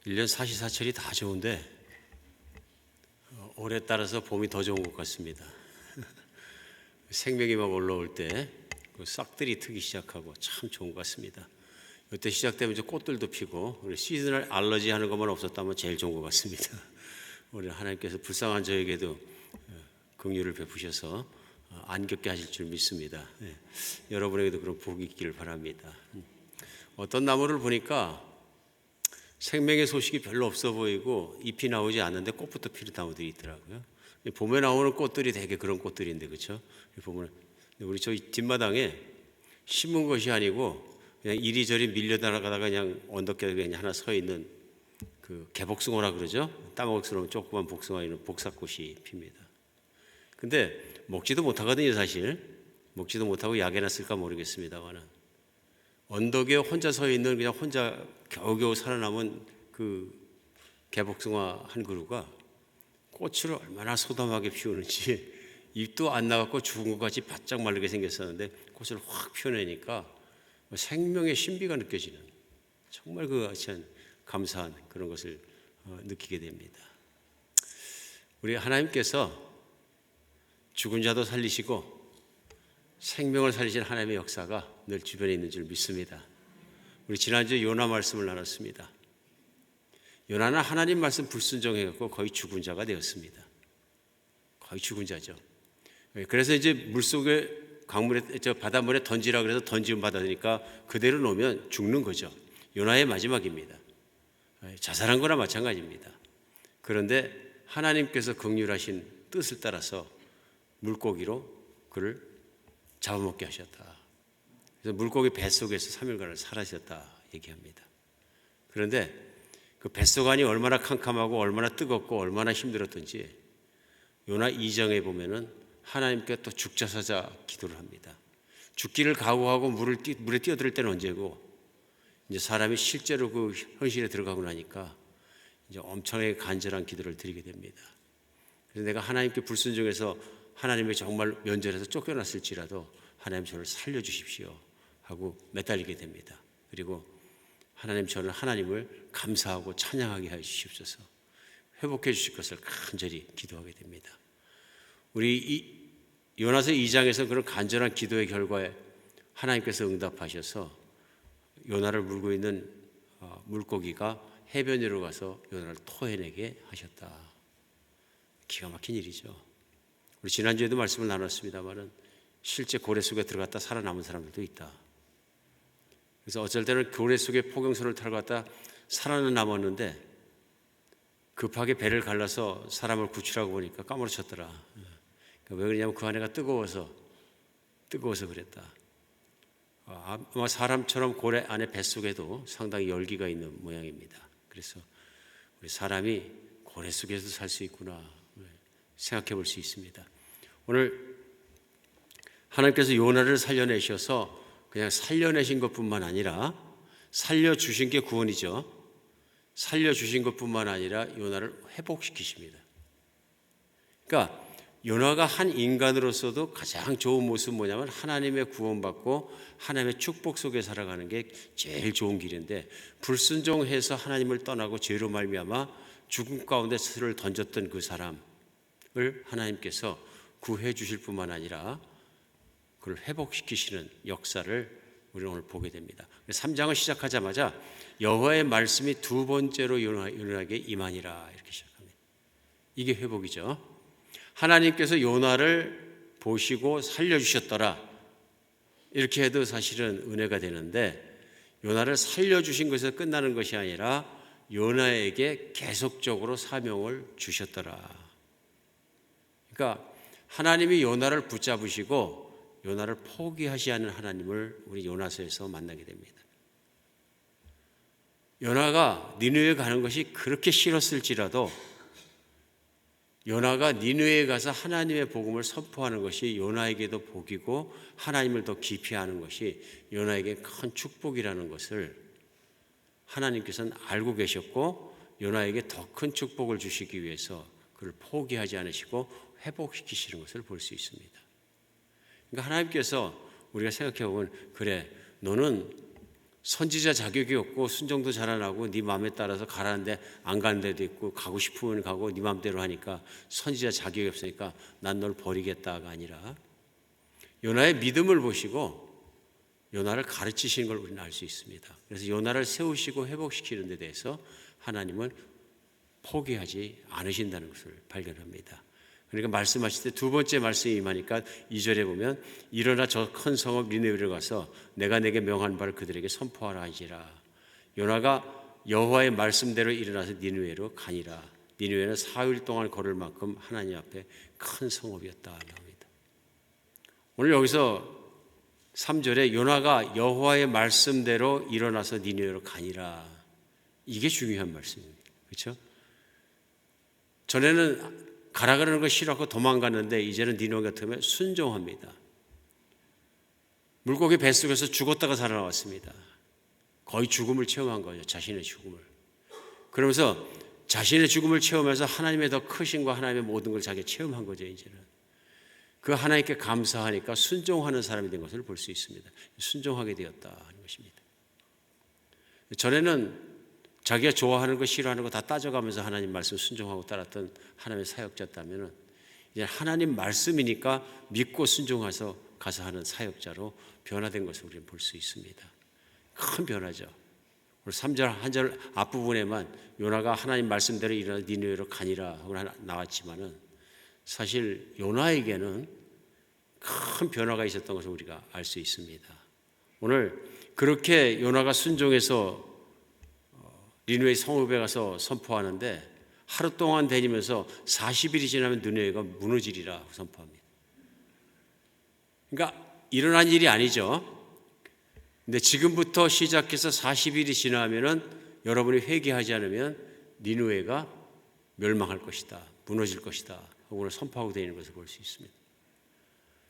1년 사시사철이 다 좋은데 올해 따라서 봄이 더 좋은 것 같습니다. 생명이 막 올라올 때 그 싹들이 트기 시작하고 참 좋은 것 같습니다. 이때 시작되면 이제 꽃들도 피고 우리 시즈널 알러지 하는 것만 없었다면 제일 좋은 것 같습니다. 우리 하나님께서 불쌍한 저에게도 긍휼을 베푸셔서 안 겪게 하실 줄 믿습니다. 여러분에게도 그런 복이 있기를 바랍니다. 어떤 나무를 보니까 생명의 소식이 별로 없어 보이고 잎이 나오지 않는데 꽃부터 피는 나무들이 있더라고요. 봄에 나오는 꽃들이 되게 그런 꽃들인데, 그렇죠? 보면 우리 저희 뒷마당에 심은 것이 아니고 그냥 이리저리 밀려 나가다가 그냥 언덕에 그냥 하나 서 있는 그 개복숭아라 그러죠? 따먹을수록 조그만 복숭아 있는 복사꽃이 핍니다. 근데 먹지도 못하거든요, 사실. 먹지도 못하고 약에나 쓸까 모르겠습니다만은 언덕에 혼자 서 있는 그냥 혼자 겨우겨우 살아남은 그 개복숭아 한 그루가 꽃을 얼마나 소담하게 피우는지 잎도 안 나갔고 죽은 것 같이 바짝 마르게 생겼었는데 꽃을 확 피워내니까 생명의 신비가 느껴지는 정말 그 참 감사한 그런 것을 느끼게 됩니다. 우리 하나님께서 죽은 자도 살리시고 생명을 살리신 하나님의 역사가 늘 주변에 있는 줄 믿습니다. 우리 지난주 요나 말씀을 나눴습니다. 요나는 하나님 말씀 불순종해갖고 거의 죽은 자가 되었습니다. 거의 죽은 자죠. 그래서 이제 물속에 강물에 바닷물에 던지라 그래서 던지면 받아들이니까 그대로 놓으면 죽는 거죠. 요나의 마지막입니다. 자살한 거나 마찬가지입니다. 그런데 하나님께서 긍휼하신 뜻을 따라서 물고기로 그를 잡아먹게 하셨다. 그래서 물고기 뱃속에서 3일간을 살아셨다 얘기합니다. 그런데 그 뱃속 안이 얼마나 캄캄하고 얼마나 뜨겁고 얼마나 힘들었던지 요나 2장에 보면은 하나님께 또 죽자사자 기도를 합니다. 죽기를 각오하고 물에 뛰어들 때는 언제고 이제 사람이 실제로 그 현실에 들어가고 나니까 이제 엄청나게 간절한 기도를 드리게 됩니다. 그래서 내가 하나님께 불순종해서 하나님의 정말 면전에서 쫓겨났을지라도 하나님 저를 살려주십시오 하고 매달리게 됩니다. 그리고 하나님 저는 하나님을 감사하고 찬양하게 해 주십소서, 회복해 주실 것을 간절히 기도하게 됩니다. 우리 요나서 2장에서 그런 간절한 기도의 결과에 하나님께서 응답하셔서 요나를 물고 있는 물고기가 해변 위로 가서 요나를 토해내게 하셨다. 기가 막힌 일이죠. 우리 지난주에도 말씀을 나눴습니다만은 실제 고래 속에 들어갔다 살아남은 사람들도 있다. 그래서 어쩔 때는 고래 속에 포경선을 타고 갔다 살아남았는데 급하게 배를 갈라서 사람을 구출하고 보니까 까무러쳤더라. 왜 그러냐면 그 안에가 뜨거워서 그랬다. 아마 사람처럼 고래 안에 뱃속에도 상당히 열기가 있는 모양입니다. 그래서 우리 사람이 고래 속에서도 살 수 있구나 생각해 볼 수 있습니다. 오늘 하나님께서 요나를 살려내셔서 그냥 살려내신 것뿐만 아니라 살려주신 게 구원이죠. 살려주신 것뿐만 아니라 요나를 회복시키십니다. 그러니까 요나가 한 인간으로서도 가장 좋은 모습은 뭐냐면 하나님의 구원받고 하나님의 축복 속에 살아가는 게 제일 좋은 길인데 불순종해서 하나님을 떠나고 죄로 말미암아 죽음 가운데 스스로를 던졌던 그 사람을 하나님께서 구해 주실 뿐만 아니라 그걸 회복시키시는 역사를 우리는 오늘 보게 됩니다. 3장을 시작하자마자 여호와의 말씀이 두 번째로 요나에게 임하니라 이렇게 시작합니다. 이게 회복이죠. 하나님께서 요나를 보시고 살려주셨더라 이렇게 해도 사실은 은혜가 되는데 요나를 살려주신 것에서 끝나는 것이 아니라 요나에게 계속적으로 사명을 주셨더라. 그러니까 하나님이 요나를 붙잡으시고 요나를 포기하지 않은 하나님을 우리 요나서에서 만나게 됩니다. 요나가 니느웨에 가는 것이 그렇게 싫었을지라도 요나가 니느웨에 가서 하나님의 복음을 선포하는 것이 요나에게도 복이고 하나님을 더 깊이 아는 것이 요나에게 큰 축복이라는 것을 하나님께서는 알고 계셨고 요나에게 더 큰 축복을 주시기 위해서 그를 포기하지 않으시고 회복시키시는 것을 볼 수 있습니다. 그러니까 하나님께서 우리가 생각해 보면 그래 너는 선지자 자격이 없고 순종도 잘 안 하고 네 마음에 따라서 가라는데 안 가는 데도 있고 가고 싶으면 가고 네 마음대로 하니까 선지자 자격이 없으니까 난 널 버리겠다가 아니라 요나의 믿음을 보시고 요나를 가르치시는 걸 우리는 알 수 있습니다. 그래서 요나를 세우시고 회복시키는 데 대해서 하나님은 포기하지 않으신다는 것을 발견합니다. 그러니까 말씀하실 때 두 번째 말씀이 임하니까 2절에 보면 일어나 저 큰 성읍 니느웨로 가서 내가 내게 명한 바를 그들에게 선포하라 하지라. 요나가 여호와의 말씀대로 일어나서 니느웨로 가니라. 니느웨는 4일 동안 걸을 만큼 하나님 앞에 큰 성읍이었다 나옵니다. 오늘 여기서 3절에 요나가 여호와의 말씀대로 일어나서 니느웨로 가니라. 이게 중요한 말씀입니다. 그렇죠? 전에는 가라 그러는 거 싫어하고 도망갔는데 이제는 니느웨 같으면 순종합니다. 물고기 뱃속에서 죽었다가 살아나왔습니다. 거의 죽음을 체험한 거죠. 자신의 죽음을. 그러면서 자신의 죽음을 체험해서 하나님의 더 크심과 하나님의 모든 걸 자기가 체험한 거죠. 이제는 그 하나님께 감사하니까 순종하는 사람이 된 것을 볼 수 있습니다. 순종하게 되었다 하는 것입니다. 전에는 자기가 좋아하는 거 싫어하는 거 다 따져가면서 하나님 말씀 순종하고 따랐던 하나님의 사역자였다면 이제 하나님 말씀이니까 믿고 순종해서 가서 하는 사역자로 변화된 것을 우리는 볼 수 있습니다. 큰 변화죠. 오늘 3절 한 절 앞부분에만 요나가 하나님 말씀대로 일어나 니느웨로 가니라 하고 나왔지만은 사실 요나에게는 큰 변화가 있었던 것을 우리가 알 수 있습니다. 오늘 그렇게 요나가 순종해서 니느웨 성읍에 가서 선포하는데 하루 동안 다니면서 40일이 지나면 니느웨가 무너지리라 선포합니다. 그러니까 일어난 일이 아니죠. 근데 지금부터 시작해서 40일이 지나면은 여러분이 회개하지 않으면 니느웨가 멸망할 것이다, 무너질 것이다 하고 오늘 선포하고 다니는 것을 볼 수 있습니다.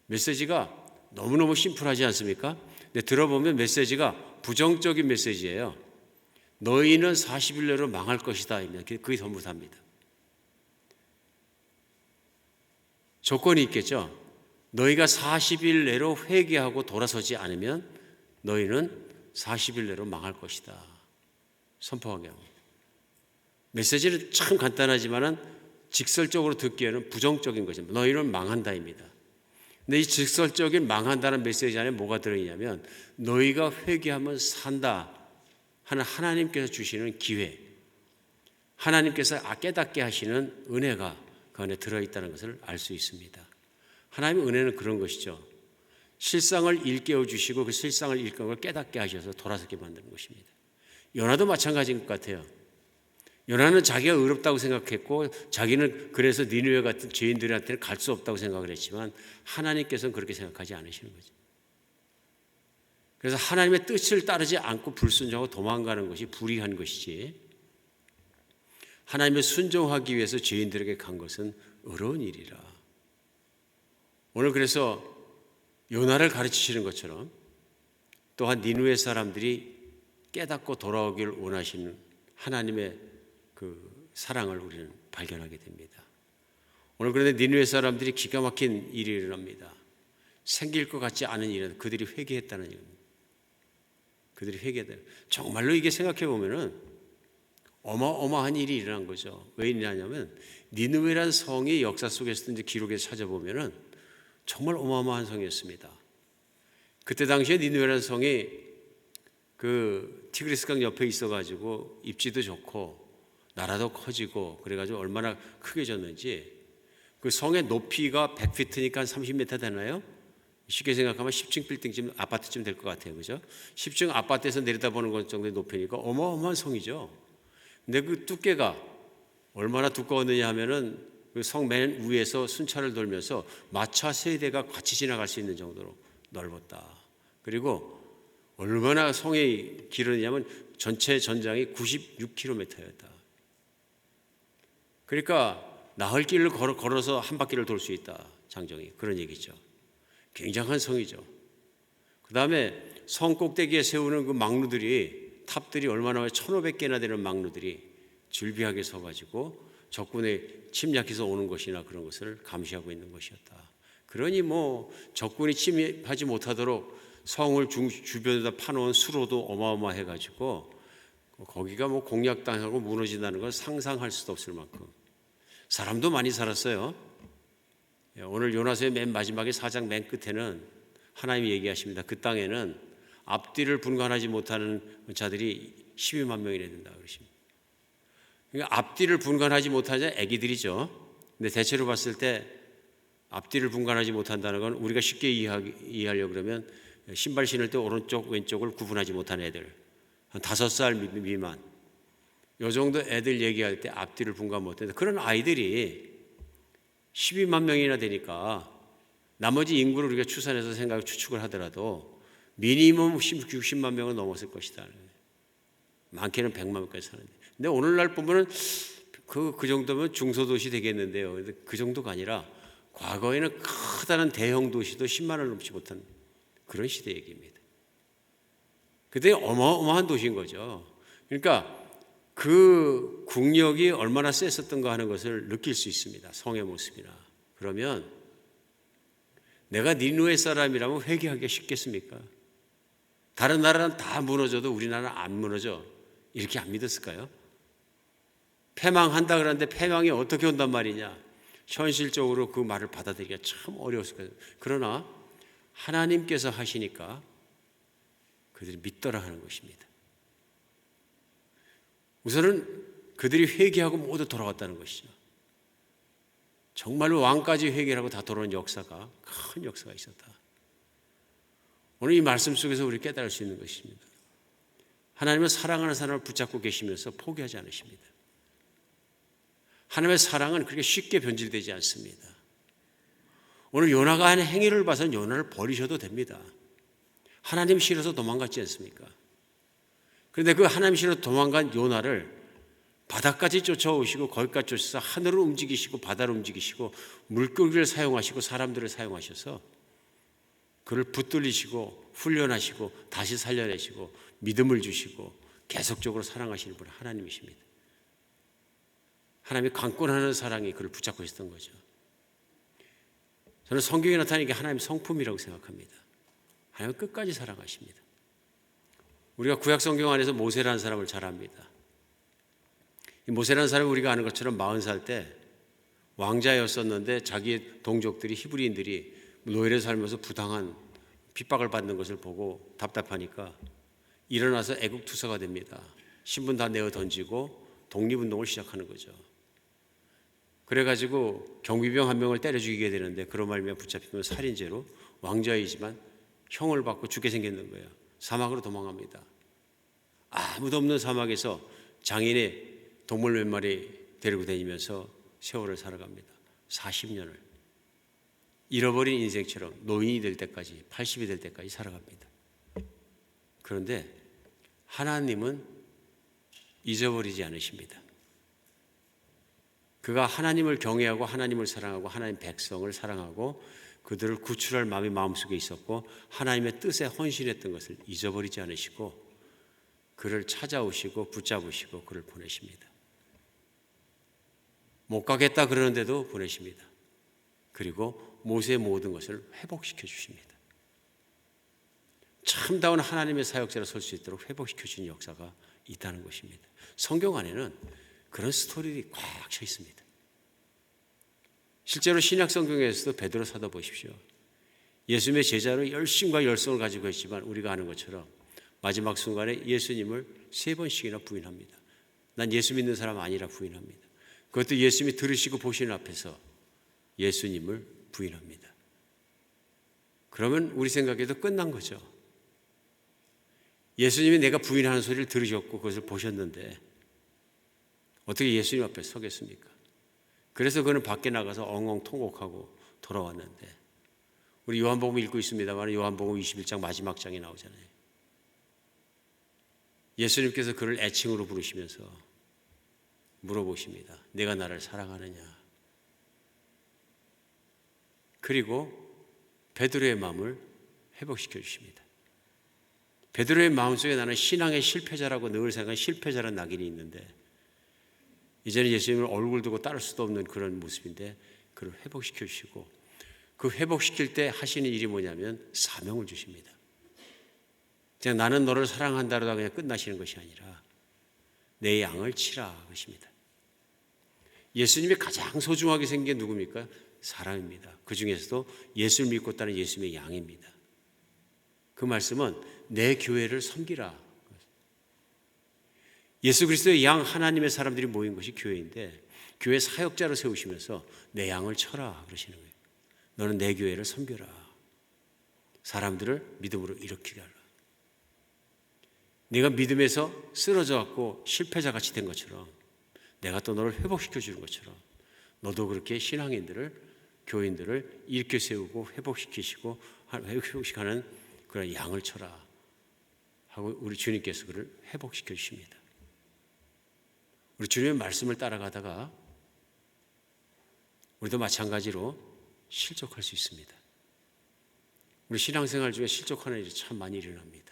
메시지가 너무너무 심플하지 않습니까? 근데 들어보면 메시지가 부정적인 메시지예요. 너희는 40일 내로 망할 것이다. 그게 전부 다입니다. 조건이 있겠죠. 너희가 40일 내로 회개하고 돌아서지 않으면 너희는 40일 내로 망할 것이다. 선포하게 합니다. 메시지는 참 간단하지만 직설적으로 듣기에는 부정적인 것입니다. 너희는 망한다입니다. 근데 이 직설적인 망한다는 메시지 안에 뭐가 들어있냐면 너희가 회개하면 산다 하는 하나님께서 주시는 기회, 하나님께서 깨닫게 하시는 은혜가 그 안에 들어있다는 것을 알 수 있습니다. 하나님의 은혜는 그런 것이죠. 실상을 일깨워 주시고 그 실상을 일깨운 걸 깨닫게 하셔서 돌아서게 만드는 것입니다. 요나도 마찬가지인 것 같아요. 요나는 자기가 의롭다고 생각했고 자기는 그래서 니느웨 같은 죄인들한테는 갈 수 없다고 생각을 했지만 하나님께서는 그렇게 생각하지 않으시는 거죠. 그래서 하나님의 뜻을 따르지 않고 불순종하고 도망가는 것이 불의한 것이지 하나님의 순종하기 위해서 죄인들에게 간 것은 어려운 일이라. 오늘 그래서 요나를 가르치시는 것처럼 또한 니느웨 사람들이 깨닫고 돌아오길 원하시는 하나님의 그 사랑을 우리는 발견하게 됩니다. 오늘 그런데 니느웨 사람들이 기가 막힌 일이 일어납니다. 생길 것 같지 않은 일은 그들이 회개했다는 일입니다. 그들이 회개했다. 정말로 이게 생각해 보면은 어마어마한 일이 일어난 거죠. 왜 일어나냐면 니느웨라는 성이 역사 속에서도 이제 기록에서 찾아보면은 정말 어마어마한 성이었습니다. 그때 당시에 니느웨라는 성이 그 티그리스강 옆에 있어가지고 입지도 좋고 나라도 커지고 그래가지고 얼마나 크게 졌는지 그 성의 높이가 100피트니까 한 30m 되나요? 쉽게 생각하면 10층 빌딩쯤 아파트쯤 될 것 같아요. 그죠? 10층 아파트에서 내려다보는 것 정도의 높이니까 어마어마한 성이죠. 근데 그 두께가 얼마나 두꺼웠느냐 하면은 그 성 맨 위에서 순찰을 돌면서 마차 3대가 같이 지나갈 수 있는 정도로 넓었다. 그리고 얼마나 성이 길었냐면 전체 전장이 96km였다. 그러니까 나흘 길을 걸어서 한 바퀴를 돌 수 있다. 장정이 그런 얘기죠. 굉장한 성이죠. 그 다음에 성 꼭대기에 세우는 그 망루들이 탑들이 얼마나 1,500개나 되는 망루들이 줄비하게 서가지고 적군의 침략해서 오는 것이나 그런 것을 감시하고 있는 것이었다. 그러니 뭐 적군이 침입하지 못하도록 성을 주변에다 파놓은 수로도 어마어마해가지고 거기가 뭐 공략당하고 무너진다는 걸 상상할 수도 없을 만큼 사람도 많이 살았어요. 오늘 요나서의 맨 마지막에 4장 맨 끝에는 하나님이 얘기하십니다. 그 땅에는 앞뒤를 분간하지 못하는 자들이 12만 명이나 된다 그러십니다. 그러니까 앞뒤를 분간하지 못하는 자 애기들이죠. 근데 대체로 봤을 때 앞뒤를 분간하지 못한다는 건 우리가 쉽게 이해하려고 그러면 신발 신을 때 오른쪽 왼쪽을 구분하지 못하는 애들, 한 5살 미만 요 정도 애들 얘기할 때 앞뒤를 분간 못하는데 그런 아이들이 12만 명이나 되니까 나머지 인구를 우리가 추산해서 추측을 하더라도 미니멈 60만 명은 넘었을 것이다. 많게는 100만 명까지 사는데. 근데 오늘날 보면은 그 정도면 중소도시 되겠는데요. 근데 그 정도가 아니라 과거에는 커다란 대형 도시도 10만을 넘지 못한 그런 시대 얘기입니다. 그때 어마어마한 도시인 거죠. 그러니까 그 국력이 얼마나 셌었던가 하는 것을 느낄 수 있습니다. 성의 모습이나. 그러면 내가 니느웨 사람이라면 회개하기가 쉽겠습니까? 다른 나라는 다 무너져도 우리나라는 안 무너져. 이렇게 안 믿었을까요? 패망한다 그러는데 패망이 어떻게 온단 말이냐. 현실적으로 그 말을 받아들이기가 참 어려웠을 거예요. 그러나 하나님께서 하시니까 그들이 믿더라 하는 것입니다. 우선은 그들이 회개하고 모두 돌아왔다는 것이죠. 정말로 왕까지 회개를 하고 다 돌아온 역사가 큰 역사가 있었다. 오늘 이 말씀 속에서 우리 깨달을 수 있는 것입니다. 하나님은 사랑하는 사람을 붙잡고 계시면서 포기하지 않으십니다. 하나님의 사랑은 그렇게 쉽게 변질되지 않습니다. 오늘 요나가 한 행위를 봐서는 요나를 버리셔도 됩니다. 하나님 싫어서 도망갔지 않습니까? 그런데 그 하나님 싫어서 도망간 요나를 바다까지 쫓아오시고 거기까지 쫓아서 하늘을 움직이시고 바다를 움직이시고 물고기를 사용하시고 사람들을 사용하셔서 그를 붙들리시고 훈련하시고 다시 살려내시고 믿음을 주시고 계속적으로 사랑하시는 분은 하나님이십니다. 하나님이 강권하는 사랑이 그를 붙잡고 있었던 거죠. 저는 성경에 나타나는 게 하나님의 성품이라고 생각합니다. 하나님은 끝까지 사랑하십니다. 우리가 구약 성경 안에서 모세라는 사람을 잘 압니다. 이 모세라는 사람은 우리가 아는 것처럼 40살 때 왕자였었는데 자기의 동족들이 히브리인들이 노예를 살면서 부당한 핍박을 받는 것을 보고 답답하니까 일어나서 애국 투사가 됩니다. 신분 다 내어 던지고 독립운동을 시작하는 거죠. 그래가지고 경비병 한 명을 때려 죽이게 되는데 그런 말미암아 붙잡히면 살인죄로 왕자이지만 형을 받고 죽게 생겼는 거예요. 사막으로 도망갑니다. 아무도 없는 사막에서 장인의 동물 몇 마리 데리고 다니면서 세월을 살아갑니다. 40년을. 잃어버린 인생처럼 노인이 될 때까지 80이 될 때까지 살아갑니다. 그런데 하나님은 잊어버리지 않으십니다. 그가 하나님을 경외하고 하나님을 사랑하고 하나님 백성을 사랑하고 그들을 구출할 마음이 마음속에 있었고 하나님의 뜻에 헌신했던 것을 잊어버리지 않으시고 그를 찾아오시고 붙잡으시고 그를 보내십니다. 못 가겠다 그러는데도 보내십니다. 그리고 모세의 모든 것을 회복시켜 주십니다. 참다운 하나님의 사역자로 설 수 있도록 회복시켜 주는 역사가 있다는 것입니다. 성경 안에는 그런 스토리들이 꽉 차 있습니다. 실제로 신약 성경에서도 베드로 사도 보십시오. 예수님의 제자로 열심과 열성을 가지고 있지만 우리가 아는 것처럼 마지막 순간에 예수님을 3번씩이나 부인합니다. 난 예수 믿는 사람 아니라 부인합니다. 그것도 예수님이 들으시고 보시는 앞에서 예수님을 부인합니다. 그러면 우리 생각에도 끝난 거죠. 예수님이 내가 부인하는 소리를 들으셨고 그것을 보셨는데 어떻게 예수님 앞에 서겠습니까? 그래서 그는 밖에 나가서 엉엉 통곡하고 돌아왔는데 우리 요한복음 읽고 있습니다만 요한복음 21장 마지막 장에 나오잖아요. 예수님께서 그를 애칭으로 부르시면서 물어보십니다. 내가 나를 사랑하느냐? 그리고 베드로의 마음을 회복시켜 주십니다. 베드로의 마음속에 나는 신앙의 실패자라고 늘 생각한 실패자라는 낙인이 있는데 이제는 예수님을 얼굴 두고 따를 수도 없는 그런 모습인데 그를 회복시켜 주시고 그 회복시킬 때 하시는 일이 뭐냐면 사명을 주십니다. 그냥 나는 너를 사랑한다로다 그냥 끝나시는 것이 아니라 내 양을 치라 그것입니다. 예수님이 가장 소중하게 생긴 게 누굽니까? 사람입니다. 그 중에서도 예수를 믿고 따르는 예수님의 양입니다. 그 말씀은 내 교회를 섬기라. 예수 그리스도의 양 하나님의 사람들이 모인 것이 교회인데 교회 사역자로 세우시면서 내 양을 쳐라 그러시는 거예요. 너는 내 교회를 섬겨라. 사람들을 믿음으로 일으키게 하라. 네가 믿음에서 쓰러져 갖고 실패자 같이 된 것처럼 내가 또 너를 회복시켜 주는 것처럼 너도 그렇게 신앙인들을 교인들을 일으켜 세우고 회복시키는 그런 양을 쳐라 하고 우리 주님께서 그를 회복시켜 주십니다. 우리 주님의 말씀을 따라가다가 우리도 마찬가지로 실족할 수 있습니다. 우리 신앙생활 중에 실족하는 일이 참 많이 일어납니다.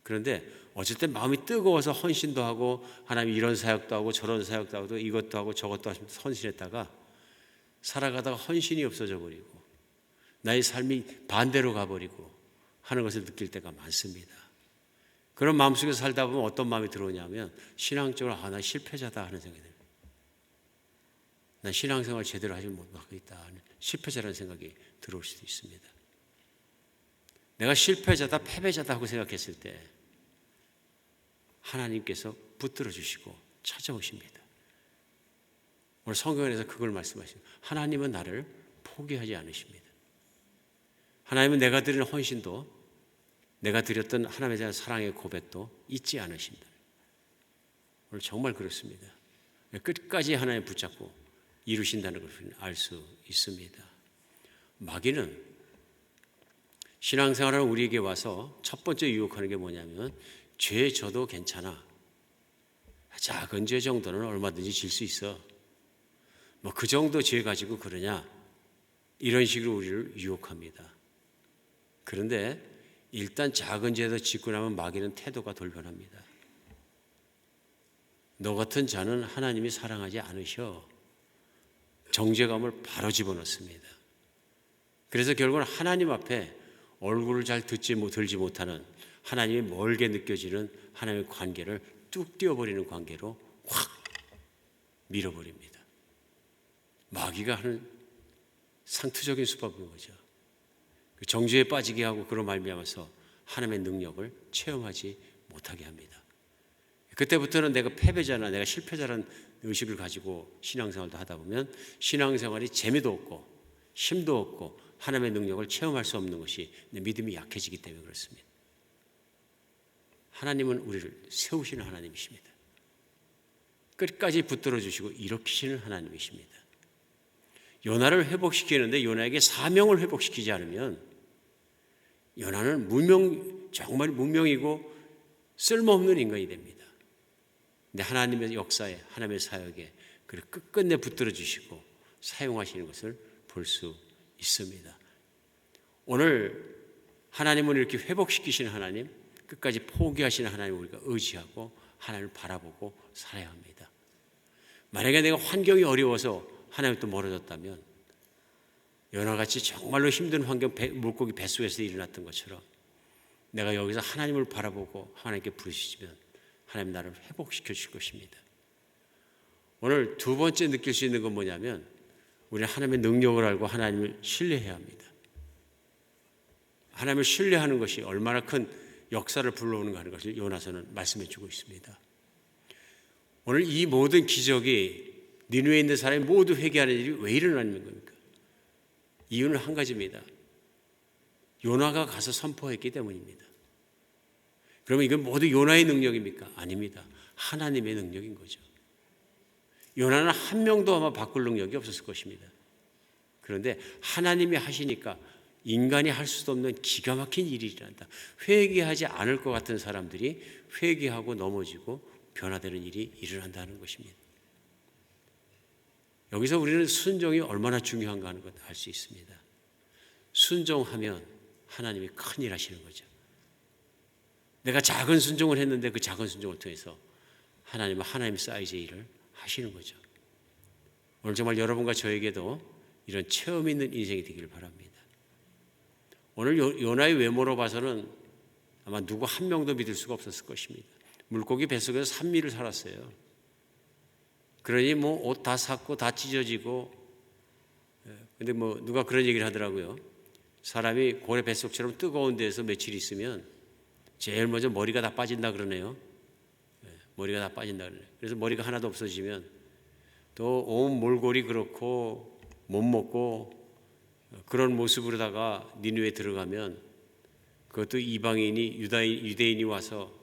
그런데 어쩔 땐 마음이 뜨거워서 헌신도 하고 하나님 이런 사역도 하고 저런 사역도 하고 이것도 하고 저것도 하시면서 헌신했다가 살아가다가 헌신이 없어져 버리고 나의 삶이 반대로 가버리고 하는 것을 느낄 때가 많습니다. 그런 마음속에서 살다 보면 어떤 마음이 들어오냐면 신앙적으로 나 실패자다 하는 생각이 들어요. 난 신앙생활 제대로 하지 못하고 있다 하는 실패자라는 생각이 들어올 수도 있습니다. 내가 실패자다 패배자다 하고 생각했을 때 하나님께서 붙들어 주시고 찾아오십니다. 오늘 성경에서 그걸 말씀하십니다. 하나님은 나를 포기하지 않으십니다. 하나님은 내가 드리는 헌신도 내가 드렸던 하나님에 대한 사랑의 고백도 잊지 않으신다. 오늘 정말 그렇습니다. 끝까지 하나님 붙잡고 이루신다는 것을 알 수 있습니다. 마귀는 신앙생활하는 우리에게 와서 첫 번째 유혹하는 게 뭐냐면 죄 져도 괜찮아. 작은 죄 정도는 얼마든지 질 수 있어. 뭐 그 정도 죄 가지고 그러냐. 이런 식으로 우리를 유혹합니다. 그런데 일단 작은 죄도 짓고 나면 마귀는 태도가 돌변합니다. 너 같은 자는 하나님이 사랑하지 않으셔. 정죄감을 바로 집어넣습니다. 그래서 결국은 하나님 앞에 얼굴을 잘 들지 못하는 하나님이 멀게 느껴지는 하나님의 관계를 뚝 띄워버리는 관계로 확 밀어버립니다. 마귀가 하는 상투적인 수법인 거죠. 정죄에 빠지게 하고 그런 말미암아서 하나님의 능력을 체험하지 못하게 합니다. 그때부터는 내가 패배자나 내가 실패자라는 의식을 가지고 신앙생활도 하다 보면 신앙생활이 재미도 없고 힘도 없고 하나님의 능력을 체험할 수 없는 것이 내 믿음이 약해지기 때문에 그렇습니다. 하나님은 우리를 세우시는 하나님이십니다. 끝까지 붙들어 주시고 일으키시는 하나님이십니다. 요나를 회복시키는데 요나에게 사명을 회복시키지 않으면 요나는 정말 무명이고 쓸모없는 인간이 됩니다. 근데 하나님의 역사에 하나님의 사역에 그를 끝끝내 붙들어 주시고 사용하시는 것을 볼 수 있습니다. 오늘 하나님은 이렇게 회복시키시는 하나님, 끝까지 포기하시는 하나님을 우리가 의지하고 하나님을 바라보고 살아야 합니다. 만약에 내가 환경이 어려워서 하나님 또 멀어졌다면 요나같이 정말로 힘든 환경, 물고기 뱃속에서 일어났던 것처럼 내가 여기서 하나님을 바라보고 하나님께 부르시면 하나님 나를 회복시켜 주실 것입니다. 오늘 두 번째 느낄 수 있는 건 뭐냐면 우리는 하나님의 능력을 알고 하나님을 신뢰해야 합니다. 하나님을 신뢰하는 것이 얼마나 큰 역사를 불러오는가 하는 것을 요나서는 말씀해 주고 있습니다. 오늘 이 모든 기적이 니느웨에 있는 사람이 모두 회개하는 일이 왜 일어나는 겁니까? 이유는 한 가지입니다. 요나가 가서 선포했기 때문입니다. 그러면 이건 모두 요나의 능력입니까? 아닙니다. 하나님의 능력인 거죠. 요나는 한 명도 아마 바꿀 능력이 없었을 것입니다. 그런데 하나님이 하시니까 인간이 할 수도 없는 기가 막힌 일이 일어난다. 회개하지 않을 것 같은 사람들이 회개하고 넘어지고 변화되는 일이 일어난다는 것입니다. 여기서 우리는 순종이 얼마나 중요한가 하는 것 알 수 있습니다. 순종하면 하나님이 큰일 하시는 거죠. 내가 작은 순종을 했는데 그 작은 순종을 통해서 하나님은 하나님 사이즈의 일을 하시는 거죠. 오늘 정말 여러분과 저에게도 이런 체험 있는 인생이 되기를 바랍니다. 오늘 요나의 외모로 봐서는 아마 누구 한 명도 믿을 수가 없었을 것입니다. 물고기 뱃속에서 3일을 살았어요. 그러니 뭐 옷 다 샀고 다 찢어지고, 근데 뭐 누가 그런 얘기를 하더라고요. 사람이 고래 뱃속처럼 뜨거운 데서 며칠 있으면 제일 먼저 머리가 다 빠진다 그러네요. 머리가 다 빠진다 그러네요. 그래서 머리가 하나도 없어지면 또 온 몰골이 그렇고 못 먹고 그런 모습으로다가 니느웨에 들어가면, 그것도 이방인이 유대인이 와서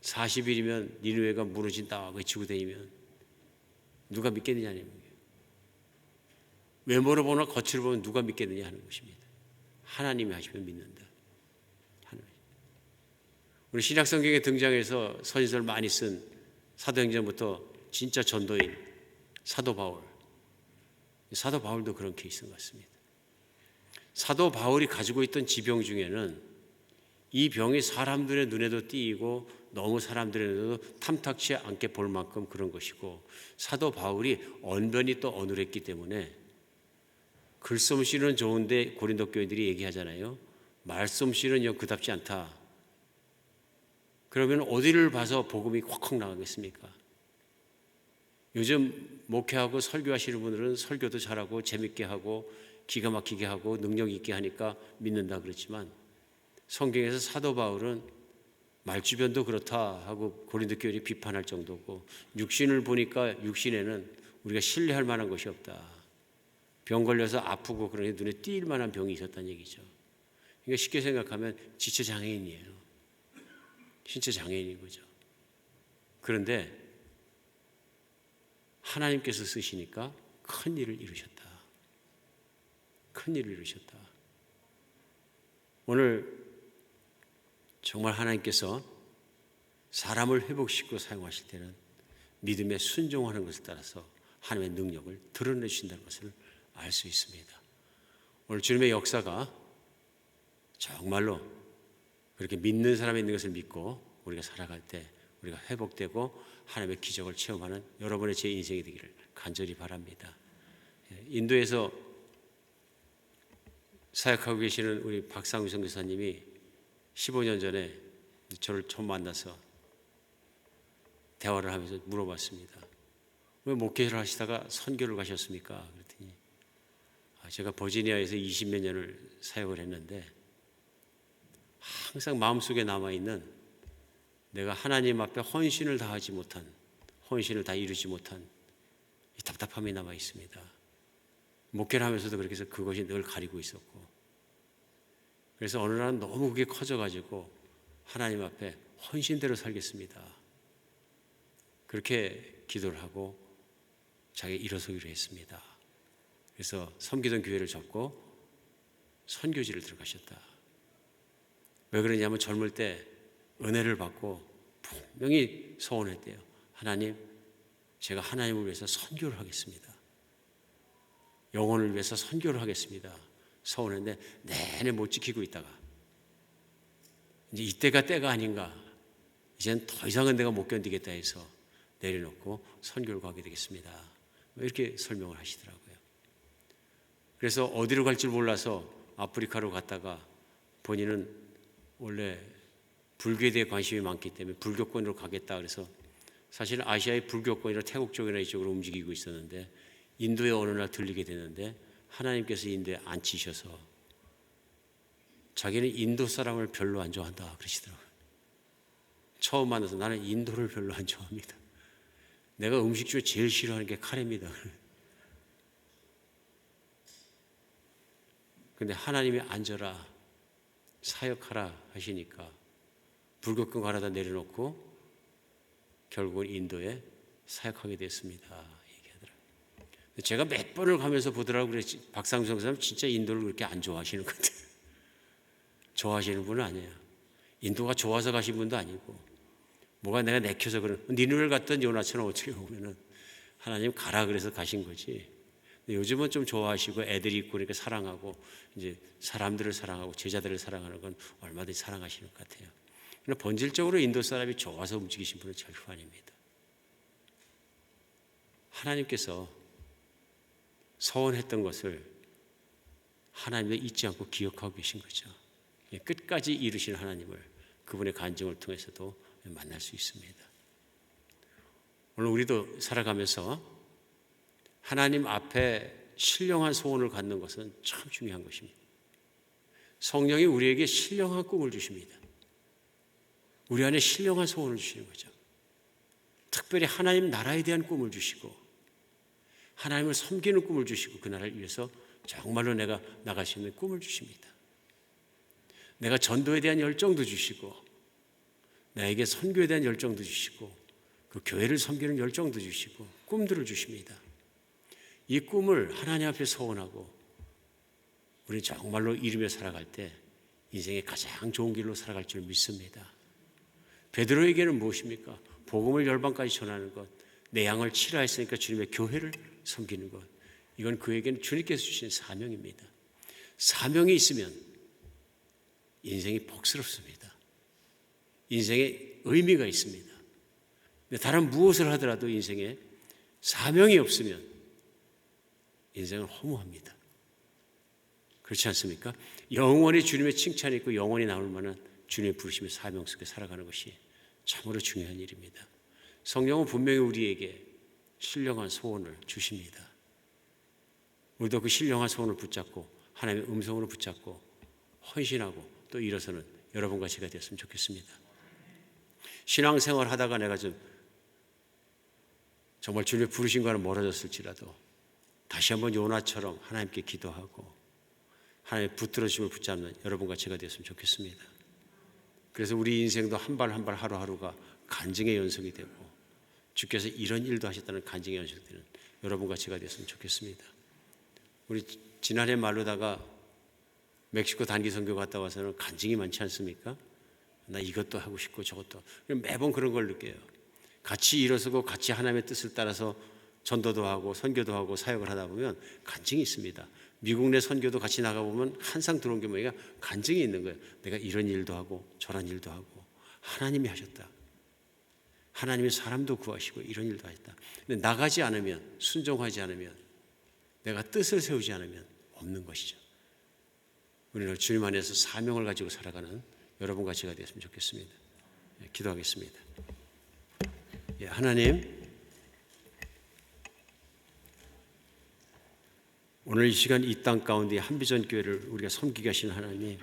40일이면 니느웨가 무너진다 외치고 다니면 누가 믿겠느냐는 거예요. 외모를 보나 겉을 보면 누가 믿겠느냐 하는 것입니다. 하나님이 하시면 믿는다. 우리 신약성경에 등장해서 선지서를 많이 쓴 사도행전부터 진짜 전도인 사도 바울, 사도 바울도 그런 케이스인 것 같습니다. 사도 바울이 가지고 있던 지병 중에는 이 병이 사람들의 눈에도 띄이고 너무 사람들의 눈에도 탐탁치 않게 볼 만큼 그런 것이고, 사도 바울이 언변이 또 어눌했기 때문에 글솜씨는 좋은데 고린도 교인들이 얘기하잖아요. 말솜씨는 영 그답지 않다. 그러면 어디를 봐서 복음이 확확 나가겠습니까? 요즘 목회하고 설교하시는 분들은 설교도 잘하고 재밌게 하고 기가 막히게 하고 능력 있게 하니까 믿는다 그렇지만, 성경에서 사도 바울은 말주변도 그렇다 하고 고린도 교인이 비판할 정도고, 육신을 보니까 육신에는 우리가 신뢰할 만한 것이 없다. 병 걸려서 아프고 그러니 눈에 띌 만한 병이 있었다는 얘기죠. 그러니까 쉽게 생각하면 지체 장애인이에요. 신체 장애인인 거죠. 그런데 하나님께서 쓰시니까 큰 일을 이루셨다. 큰 일을 이루셨다. 오늘 정말 하나님께서 사람을 회복시키고 사용하실 때는 믿음에 순종하는 것을 따라서 하나님의 능력을 드러내 주신다는 것을 알 수 있습니다. 오늘 주님의 역사가 정말로 그렇게 믿는 사람이 있는 것을 믿고 우리가 살아갈 때 우리가 회복되고 하나님의 기적을 체험하는 여러분의 제 인생이 되기를 간절히 바랍니다. 인도에서 사역하고 계시는 우리 박상우 선교사님이 15년 전에 저를 처음 만나서 대화를 하면서 물어봤습니다. 왜 목회를 하시다가 선교를 가셨습니까? 그랬더니 제가 버지니아에서 20몇 년을 사역을 했는데 항상 마음속에 남아있는, 내가 하나님 앞에 헌신을 다하지 못한, 헌신을 다 이루지 못한 이 답답함이 남아 있습니다. 목회를 하면서도 그렇게 해서 그것이 늘 가리고 있었고, 그래서 어느 날 너무 그게 커져가지고 하나님 앞에 헌신대로 살겠습니다. 그렇게 기도를 하고 자기가 일어서기로 했습니다. 그래서 섬기던 교회를 접고 선교지를 들어가셨다. 왜 그러냐면 젊을 때 은혜를 받고 분명히 소원했대요. 하나님, 제가 하나님을 위해서 선교를 하겠습니다. 영혼을 위해서 선교를 하겠습니다. 소원했는데 내내 못 지키고 있다가 이제 이때가 때가 아닌가, 이제는 더 이상은 내가 못 견디겠다 해서 내려놓고 선교를 가게 되겠습니다. 이렇게 설명을 하시더라고요. 그래서 어디로 갈 줄 몰라서 아프리카로 갔다가 본인은 원래 불교에 대해 관심이 많기 때문에 불교권으로 가겠다 그래서 사실은 아시아의 불교권이나 태국 쪽이나 이쪽으로 움직이고 있었는데 인도에 어느 날 들리게 되는데 하나님께서 인도에 앉히셔서 자기는 인도 사람을 별로 안 좋아한다 그러시더라고요. 처음 만나서 나는 인도를 별로 안 좋아합니다. 내가 음식 중에 제일 싫어하는 게 카레입니다. 근데 하나님이 앉아라, 사역하라 하시니까 불교권 가려다 내려놓고 결국은 인도에 사역하게 됐습니다. 얘기하더라고요. 제가 몇 번을 가면서 보더라고요. 그래, 박상수 사람 진짜 인도를 그렇게 안 좋아하시는 것 같아요. 좋아하시는 분은 아니에요. 인도가 좋아서 가신 분도 아니고 뭐가 내가 내켜서 그런, 니누를 갔던 요나처럼 어떻게 보면은 하나님 가라 그래서 가신 거지. 요즘은 좀 좋아하시고 애들이 있고 그러니까 사랑하고 이제 사람들을 사랑하고 제자들을 사랑하는 건 얼마든지 사랑하시는 것 같아요. 그러나 본질적으로 인도 사람이 좋아서 움직이신 분은 절대 아닙니다. 하나님께서 서원했던 것을 하나님도 잊지 않고 기억하고 계신 거죠. 끝까지 이루신 하나님을 그분의 간증을 통해서도 만날 수 있습니다. 오늘 우리도 살아가면서 하나님 앞에 신령한 소원을 갖는 것은 참 중요한 것입니다. 성령이 우리에게 신령한 꿈을 주십니다. 우리 안에 신령한 소원을 주시는 거죠. 특별히 하나님 나라에 대한 꿈을 주시고 하나님을 섬기는 꿈을 주시고 그 나라를 위해서 정말로 내가 나갈 수 있는 꿈을 주십니다. 내가 전도에 대한 열정도 주시고 나에게 선교에 대한 열정도 주시고 그 교회를 섬기는 열정도 주시고 꿈들을 주십니다. 이 꿈을 하나님 앞에 소원하고 우리는 정말로 이루며 살아갈 때 인생의 가장 좋은 길로 살아갈 줄 믿습니다. 베드로에게는 무엇입니까? 복음을 열방까지 전하는 것, 내 양을 치라 했으니까 주님의 교회를 섬기는 것, 이건 그에게는 주님께서 주신 사명입니다. 사명이 있으면 인생이 복스럽습니다. 인생에 의미가 있습니다. 근데 다른 무엇을 하더라도 인생에 사명이 없으면 인생은 허무합니다. 그렇지 않습니까? 영원히 주님의 칭찬이 있고 영원히 나올 만한 주님의 부르심의 사명 속에 살아가는 것이 참으로 중요한 일입니다. 성령은 분명히 우리에게 신령한 소원을 주십니다. 우리도 그 신령한 소원을 붙잡고 하나님의 음성으로 붙잡고 헌신하고 또 일어서는 여러분과 제가 되었으면 좋겠습니다. 신앙생활 하다가 내가 좀 정말 주님의 부르심과는 멀어졌을지라도 다시 한번 요나처럼 하나님께 기도하고 하나님의 붙들어주심을 붙잡는 여러분과 제가 되었으면 좋겠습니다. 그래서 우리 인생도 한 발 한 발 하루하루가 간증의 연속이 되고 주께서 이런 일도 하셨다는 간증의 연속이 되는 여러분과 제가 되었으면 좋겠습니다. 우리 지난해 말로다가 멕시코 단기 선교 갔다 와서는 간증이 많지 않습니까? 나 이것도 하고 싶고 저것도 매번 그런 걸 느껴요. 같이 일어서고 같이 하나님의 뜻을 따라서 전도도 하고 선교도 하고 사역을 하다 보면 간증이 있습니다. 미국 내 선교도 같이 나가보면 항상 들어온 게 뭐냐? 간증이 있는 거예요. 내가 이런 일도 하고 저런 일도 하고 하나님이 하셨다. 하나님이 사람도 구하시고 이런 일도 하셨다. 근데 나가지 않으면, 순종하지 않으면, 내가 뜻을 세우지 않으면 없는 것이죠. 우리는 주님 안에서 사명을 가지고 살아가는 여러분과 제가 되었으면 좋겠습니다. 기도하겠습니다. 하나님, 오늘 이 시간 이 땅 가운데 한비전 교회를 우리가 섬기게 하시는 하나님,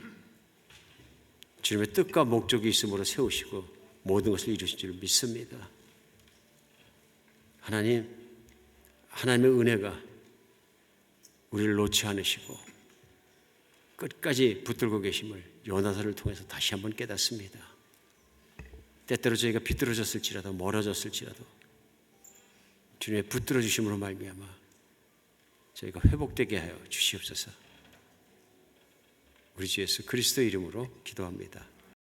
주님의 뜻과 목적이 있음으로 세우시고 모든 것을 이루실 줄 믿습니다. 하나님, 하나님의 은혜가 우리를 놓지 않으시고 끝까지 붙들고 계심을 요나서를 통해서 다시 한번 깨닫습니다. 때때로 저희가 비뚤어졌을지라도 멀어졌을지라도 주님의 붙들어 주심으로 말미암아 저희가 회복되게 하여 주시옵소서. 우리 주 예수 그리스도 이름으로 기도합니다.